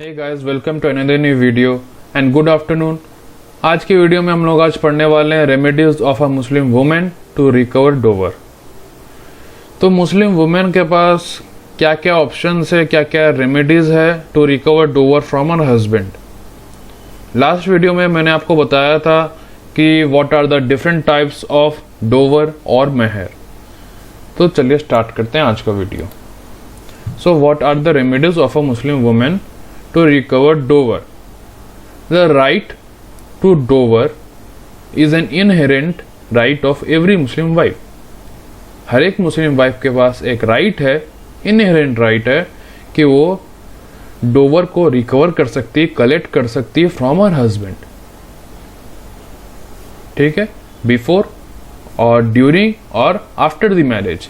Hey guys, welcome to another new video and good afternoon. आज की video में हम लोग आज पढ़ने वाले हैं remedies of a Muslim women to recover dower. तो मुस्लिम वुमेन के पास क्या क्या ऑप्शंस है, क्या क्या रेमेडीज है to recover dower from her husband. Last video में मैंने आपको बताया था कि what are the different types of dower और मेहर। तो चलिए स्टार्ट करते हैं आज का video. So what are the remedies of a Muslim women to recover dover? The right to dover is an inherent right of every Muslim wife. हर एक मुस्लिम wife के पास एक राइट है, इनहेरेंट राइट है कि वो डोवर को रिकवर कर सकती है, कलेक्ट कर सकती है फ्रॉम हर हस्बैंड। ठीक है, बिफोर और ड्यूरिंग और after the marriage.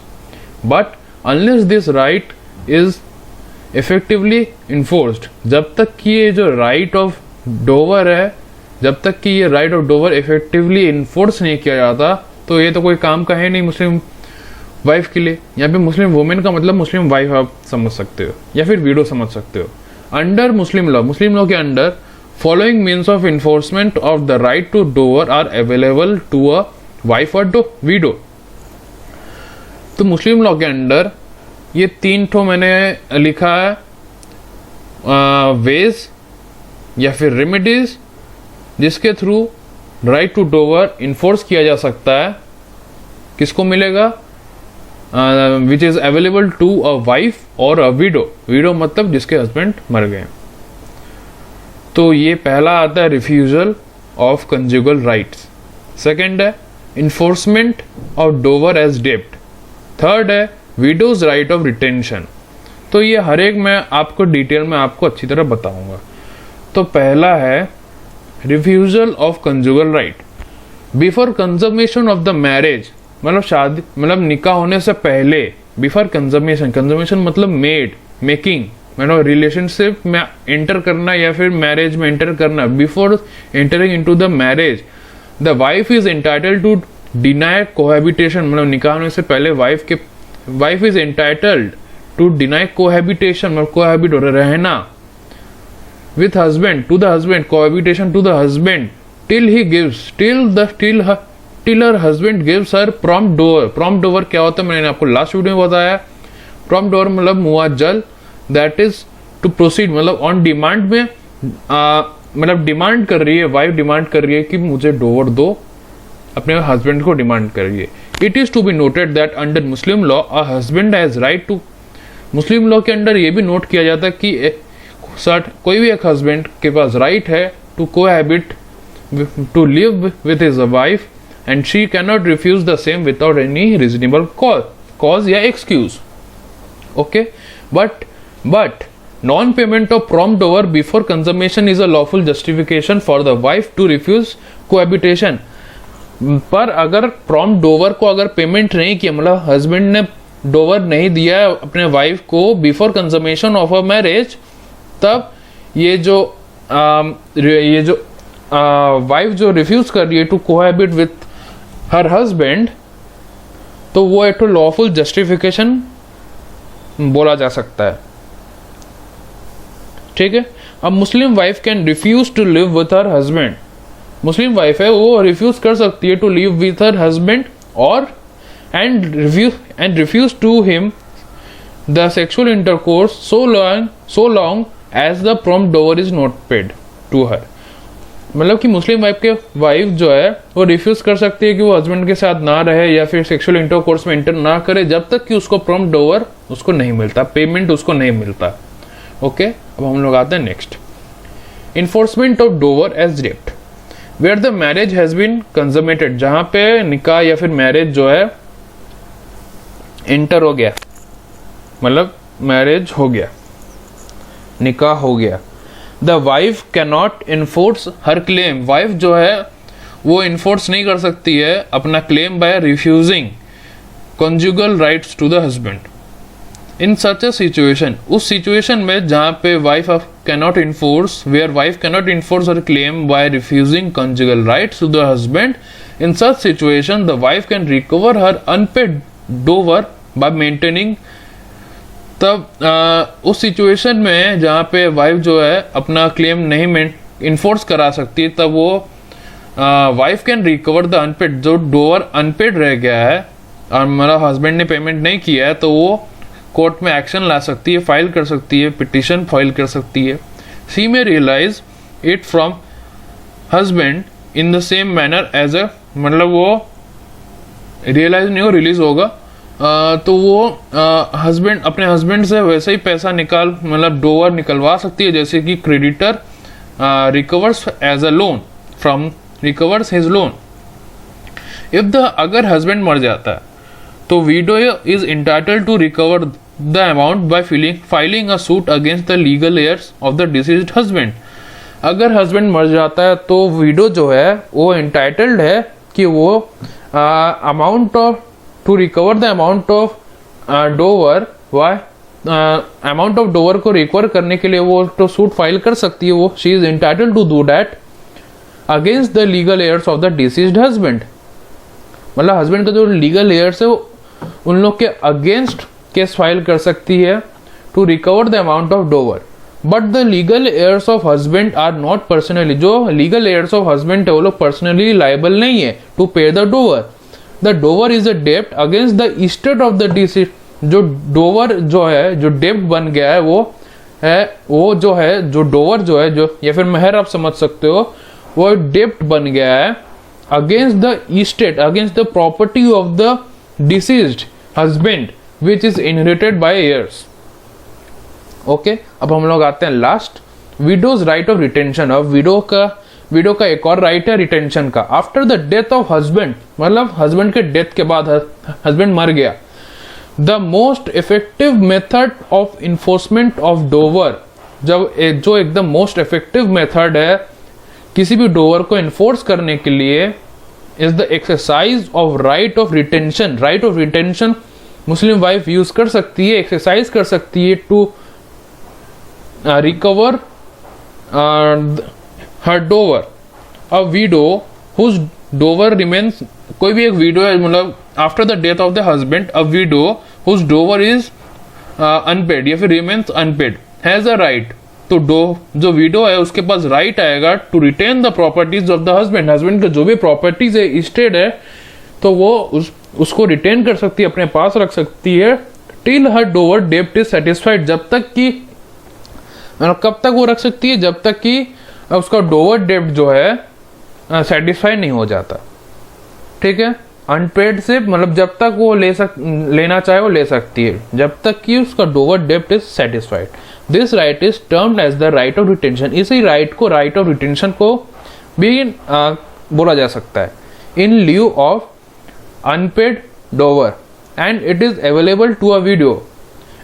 But unless this right is effectively enforced, जब तक कि ये जो राइट ऑफ डोवर है, जब तक कि ये right of Dover effectively enforce नहीं किया जाता, तो ये तो कोई काम का है नहीं मुस्लिम वाइफ के लिए। यहाँ पे मुस्लिम वुमेन का मतलब मुस्लिम वाइफ आप समझ सकते हो या फिर विडो समझ सकते हो। अंडर मुस्लिम लॉ के under following means of enforcement of the right to dower are available to a wife और विडो। तो मुस्लिम लॉ के अंडर ये तीन ठो मैंने लिखा है वेज या फिर रेमेडीज जिसके through right to dower enforce किया जा सकता है। किसको मिलेगा? Which is available to a wife और अ विडो। विडो मतलब जिसके हस्बैंड मर गए। तो ये पहला आता है refusal of conjugal rights. Second है इन्फोर्समेंट ऑफ डोवर एज डेब्ट। थर्ड है विडोज राइट ऑफ रिटेंशन। तो ये हर एक मैं आपको डिटेल में आपको अच्छी तरह बताऊंगा। तो पहला है refusal of conjugal right before consummation of the marriage. मतलब शादी मतलब निकाह होने से पहले, बिफोर कंजम्मेशन, कंजम्मेशन मतलब मेकिंग मतलब रिलेशनशिप में एंटर करना या फिर मैरिज में एंटर करना। Before entering into the marriage the wife is entitled to deny cohabitation. मतलब निकाह होने से पहले wife is entitled to deny cohabitation, मतलब कोहैबिट रहना with husband, to the husband, cohabitation to the husband till he gives till her husband gives her prompt dower. Prompt dower क्या होता है मैंने आपको लास्ट वीडियो में बताया। प्रॉम्प्ट डोवर मतलब मुआज्जल, दैट इज टू प्रोसीड, मतलब ऑन डिमांड में मतलब डिमांड कर रही है, वाइफ डिमांड कर रही है कि मुझे डोवर दो, अपने हस्बैंड को डिमांड कर रही है। It is to be noted that under Muslim law a husband has right to. Muslim law के अंडर ये भी नोट किया जाता है कि कोई भी एक हस्बैंड के पास राइट है to cohabit, to live with his wife and she can not refuse the same without any reasonable cause या excuse. Okay, but non payment of prompt dower before consummation is a lawful justification for the wife to refuse cohabitation. पर अगर prompt Dover को अगर payment नहीं किया, मतलब husband ने Dover नहीं दिया अपने वाइफ को before consummation of a marriage, तब ये जो वाइफ जो रिफ्यूज कर रही है to cohabit with her husband, तो वो एक लॉफुल जस्टिफिकेशन बोला जा सकता है। ठीक है, अब Muslim wife can refuse to live with her husband. Muslim wife है वो रिफ्यूज कर सकती है to live with her husband और and refuse to him the sexual intercourse so long as the prompt dower is not paid to her. मतलब कि मुस्लिम wife जो है वो रिफ्यूज कर सकती है कि वो हस्बैंड के साथ ना रहे या फिर सेक्सुअल इंटरकोर्स में एंटर ना करे जब तक कि उसको प्रॉम्प्ट डोवर उसको नहीं मिलता, पेमेंट उसको नहीं मिलता। ओके, अब हम लोग आते हैं next, enforcement of dower as डेब्ट where the marriage has been consummated. जहां पे निकाह या फिर मैरिज जो है एंटर हो गया, मतलब मैरिज हो गया, निकाह हो गया, the wife cannot enforce her claim. Wife जो है वो इन्फोर्स नहीं कर सकती है अपना claim by refusing conjugal rights to the husband. In such a situation, उस सिचुएशन में जहां पे wife cannot enforce, where wife cannot enforce her claim by refusing conjugal rights to the husband, in such situation the wife can recover her unpaid dower by maintaining तब उस situation में जहाँ पे wife जो है अपना क्लेम नहीं enforce करा सकती, तब वो wife can recover the unpaid, जो डोवर अनपेड रह गया है और मतलब हस्बैंड ने पेमेंट नहीं किया है, तो वो कोर्ट में एक्शन ला सकती है, फाइल कर सकती है, पिटिशन फाइल कर सकती है. She may realize it from husband in the same manner as a, मतलब वो रियलाइज नहीं हो, रिलीज होगा, तो वो हस्बैंड अपने हस्बैंड से वैसे ही पैसा मतलब डोवर निकलवा सकती है जैसे कि creditor recovers as a loan from recovers his loan. If the अगर हस्बैंड मर जाता है तो widow is entitled to recover the amount by filing a suit against the legal heirs of the deceased husband. अगर husband मर जाता है तो विडो जो है वो इंटाइटल्ड है कि वो amount of to recover the amount of dower, amount of dower को रिकवर करने के लिए वो तो सूट फाइल कर सकती है. वो she is entitled to do that against the legal heirs of the deceased husband. मतलब हस्बैंड का जो लीगल हेयर्स है वो उन लोग के अगेंस्ट केस फाइल कर सकती है to recover the amount of dower. But the legal heirs of husband are not personally, जो लीगल हेयर्स ऑफ हस्बैंड है वो लोग पर्सनली लाइबल नहीं है to pay the dower. The dower is a डेब्ट against the estate of the deceased. जो dower जो है, जो डेब्ट बन गया है वो जो है, जो डोवर जो है, जो या फिर मेहर आप समझ सकते हो, वो डेब्ट बन गया है against the estate, against the property of the deceased husband which is inherited by hairs. Okay, अब हम लोग आते हैं last, widows right of retention. अब विडो का एक और राइट है रिटेंशन का. After the death of husband, मतलब हस्बैंड के डेथ के बाद, हस्बैंड मर गया, the most effective method of enforcement of Dover, जो एकदम मोस्ट इफेक्टिव मेथड है किसी भी डोवर को इन्फोर्स करने के लिए, is the exercise of right of retention. Right of retention Muslim wife use कर सकती है, एक्सरसाइज कर सकती है to recover her dower. A widow whose dower remains, कोई भी एक विडो है, मतलब after the death of the husband, a widow whose dower is unpaid या फिर remains unpaid has a right. तो जो विडो है उसके पास राइट आएगा to retain the properties of the husband. Husband का जो भी प्रॉपर्टीज है, इस्टेट है, तो वो उसको रिटेन कर सकती है, अपने पास रख सकती है टिल हर डोवर डेब्ट इज सेटिस्फाइड. जब तक कि, कब तक वो रख सकती है, जब तक कि उसका डोवर डेब्ट जो है सेटिस्फाई नहीं हो जाता. ठीक है, अनपेड से मतलब जब तक वो लेना चाहे वो ले सकती है, जब तक कि उसका डोवर डेब्ट is satisfied. This right is termed as the right of retention. इसी राइट को राइट ऑफ रिटेंशन को भी बोला जा सकता है. In lieu of unpaid dower and it is available to a widow.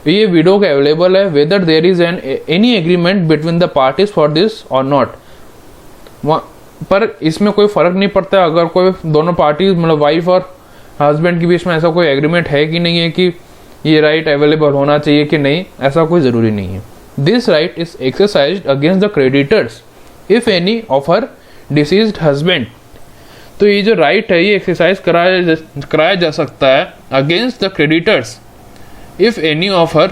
ये विडो का अवेलेबल है whether there is any agreement between the parties for this or not. पर इसमें कोई फर्क नहीं पड़ता अगर कोई दोनों पार्टी, मतलब वाइफ और हस्बैंड के बीच में ऐसा कोई एग्रीमेंट है कि नहीं है कि ये राइट अवेलेबल होना चाहिए कि नहीं, ऐसा कोई जरूरी नहीं है. This right is exercised against the creditors if any of her deceased husband. तो ये जो राइट है ये एक्सरसाइज कराया जा सकता है against the creditors if any of her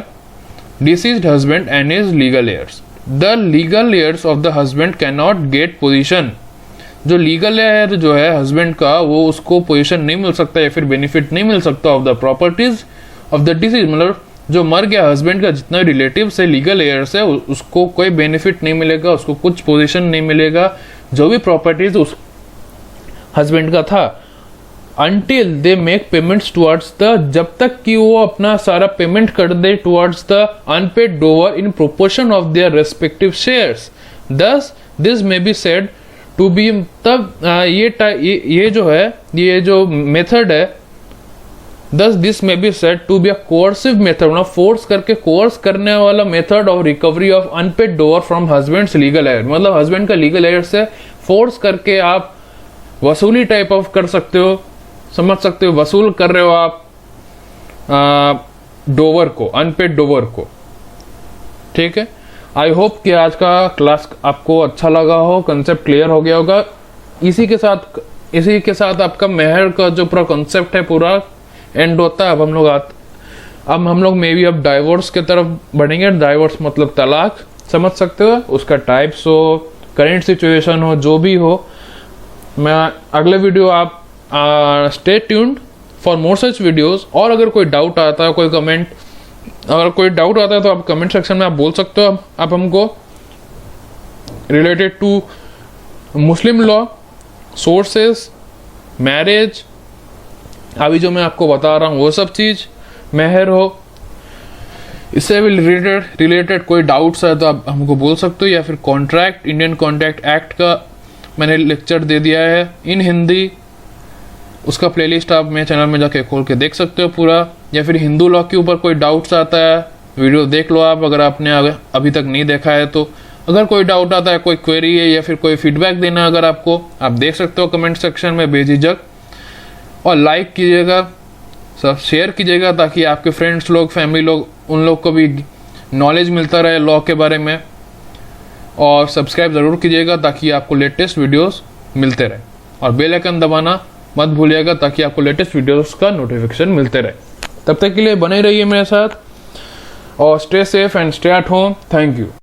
deceased husband and his legal heirs. The legal heirs of the husband cannot get position. जो लीगल हेयर जो है हस्बैंड का, वो उसको पोजीशन नहीं मिल सकता या फिर बेनिफिट नहीं मिल सकता of the properties of the disease. मतलब जो मर गया हस्बैंड का जितना रिलेटिव से लीगल हेयर्स है उसको कोई बेनिफिट नहीं मिलेगा, उसको कुछ पोजीशन नहीं मिलेगा जो भी प्रॉपर्टीज उस हस्बैंड का था. Until they make payments towards the, जब तक कि वो अपना सारा पेमेंट कर दे towards the unpaid dower in proportion of their respective shares. Thus this may be said to be, तब ये जो है, ये जो मेथड है, thus this may be said to be a coercive method, मतलब फोर्स करके कोर्स करने वाला method of recovery of unpaid dower from husband's legal heir. मतलब हस्बैंड का लीगल हेयर से फोर्स करके आप वसूली टाइप ऑफ कर सकते हो, समझ सकते हो, वसूल कर रहे हो आप डोवर को, अनपेड डोवर को. ठीक है, आई होप कि आज का क्लास आपको अच्छा लगा हो, कंसेप्ट क्लियर हो गया होगा. इसी के साथ आपका मेहर का जो पूरा कंसेप्ट है पूरा एंड होता है. अब हम लोग अब हम लोग मे बी अब डाइवोर्स की तरफ बढ़ेंगे। डाइवोर्स मतलब तलाक, समझ सकते हो, उसका टाइप्स हो, करेंट सिचुएशन हो, जो भी हो। मैं अगले वीडियो आप stay tuned for more such videos. और अगर कोई डाउट आता है, कोई कमेंट, अगर कोई डाउट आता है तो आप कमेंट सेक्शन में आप बोल सकते हो। आप हमको related to Muslim law, sources, marriage, अभी जो मैं आपको बता रहा हूँ वो सब चीज़, मेहर हो, इससे भी रिलेटेड कोई डाउट्स है तो आप हमको बोल सकते हो। या फिर कॉन्ट्रैक्ट, इंडियन कॉन्ट्रैक्ट एक्ट का मैंने लेक्चर दे दिया है इन हिंदी, उसका प्लेलिस्ट आप मेरे चैनल में जाके खोल के देख सकते हो पूरा। या फिर हिंदू लॉ के ऊपर कोई डाउट्स आता है, वीडियो देख लो आप, अगर आपने अभी तक नहीं देखा है तो। अगर कोई डाउट आता है, कोई क्वेरी है या फिर कोई फीडबैक देना है अगर आपको, आप देख सकते हो कमेंट सेक्शन में बेझिझक। और लाइक कीजिएगा, सब शेयर कीजिएगा ताकि आपके फ्रेंड्स लोग, फैमिली लोग, उन लोग को भी नॉलेज मिलता रहे लॉ के बारे में। और सब्सक्राइब ज़रूर कीजिएगा ताकि आपको लेटेस्ट वीडियोस मिलते रहे। और बेल आइकन दबाना मत भूलिएगा ताकि आपको लेटेस्ट वीडियोस का नोटिफिकेशन मिलते रहे। तब तक के लिए बने रहिए मेरे साथ और stay safe and stay at home. Thank you.